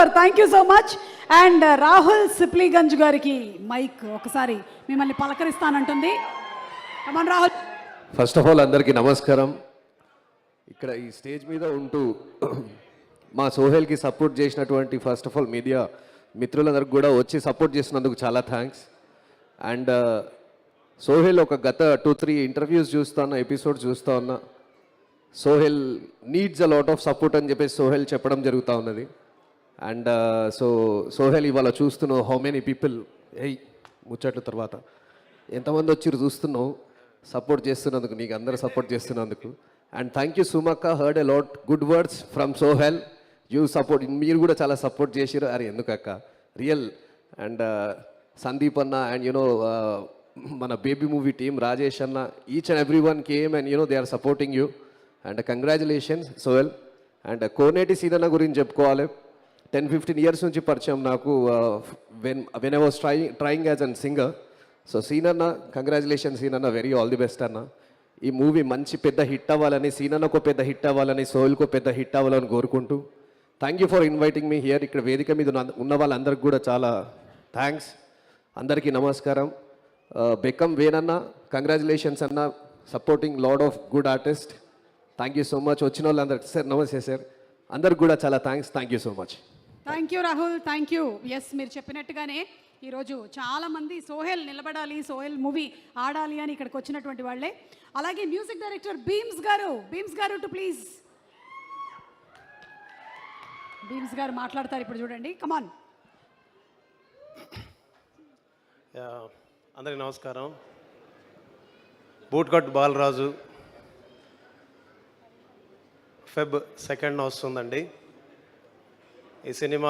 Super, thank you so much. And Rahul Sipligunj గారికి mic ఒకసారి మిమ్మల్ని పలకరిస్తానంటుంది. కమాన్ రాహుల్. ఫస్ట్ ఆఫ్ ఆల్ అందరికీ నమస్కారం. ఇక్కడ ఈ స్టేజ్ మీద ఉంటూ మా సోహెల్కి సపోర్ట్ చేసినటువంటి ఫస్ట్ ఆఫ్ ఆల్ మీడియా మిత్రులందరికీ కూడా వచ్చి సపోర్ట్ చేసినందుకు చాలా థ్యాంక్స్. అండ్ సోహెల్ ఒక గత 2-3 ఇంటర్వ్యూస్ చూస్తా ఉన్నా, ఎపిసోడ్స్ చూస్తూ ఉన్నా. Sohel needs a lot of support అని చెప్పేసి సోహెల్ చెప్పడం జరుగుతూ ఉన్నది. అండ్ సోహెల్ ఇవాళ చూస్తున్నావు హౌ మెనీ పీపుల్ ముచ్చట్ల తర్వాత ఎంతమంది వచ్చి చూస్తున్నావు సపోర్ట్ చేస్తున్నందుకు, నీకు అందరూ సపోర్ట్ చేస్తున్నందుకు. అండ్ థ్యాంక్ యూ సుమక్క, heard a lot good words from Sohel. You support, మీరు కూడా చాలా సపోర్ట్ చేసారు. అరే ఎందుకక్క రియల్. అండ్ సందీప్ అన్న అండ్ యూనో మన బేబీ మూవీ టీమ్, రాజేష్ అన్న, each and every one came and you know they are supporting you. And congratulations Sohel. And Koneti సీనన్న గురించి చెప్పుకోవాలి. 10-15 ఇయర్స్ నుంచి పరిచయం నాకు, when I was trying as an singer. So సీనన్న, కంగ్రాచులేషన్ సీనన్న, వెరీ ఆల్ ది బెస్ట్ అన్న. ఈ మూవీ మంచి పెద్ద హిట్ అవ్వాలని, సీనన్నకు పెద్ద హిట్ అవ్వాలని, సోహెల్కు పెద్ద హిట్ అవ్వాలని కోరుకుంటూ thank you for inviting me here. ఇక్కడ వేదిక మీద ఉన్న వాళ్ళందరికీ కూడా చాలా థ్యాంక్స్. అందరికీ నమస్కారం. బెక్కం వేనన్న, కంగ్రాచులేషన్స్ అన్న, supporting lot of good artist. Thank you so much. వచ్చిన వాళ్ళందరికీ సార్ నమస్తే సార్, అందరికి కూడా చాలా thanks. Thank you so much. Thank you Rahul, thank you. Yes, మీరు చెప్పినట్టుగానే ఈరోజు చాలామంది సోహెల్ నిలబడాలి, సోహెల్ మూవీ ఆడాలి అని ఇక్కడికి వచ్చినటువంటి వాళ్ళే. అలాగే మ్యూజిక్ డైరెక్టర్ బీమ్స్ గారు టు ప్లీజ్. బీమ్స్ గారు మాట్లాడతారు ఇప్పుడు, చూడండి. కమాన్. అందరికీ నమస్కారం. బూట్కట్ బాలరాజు Feb 2nd వస్తుందండి. ఈ సినిమా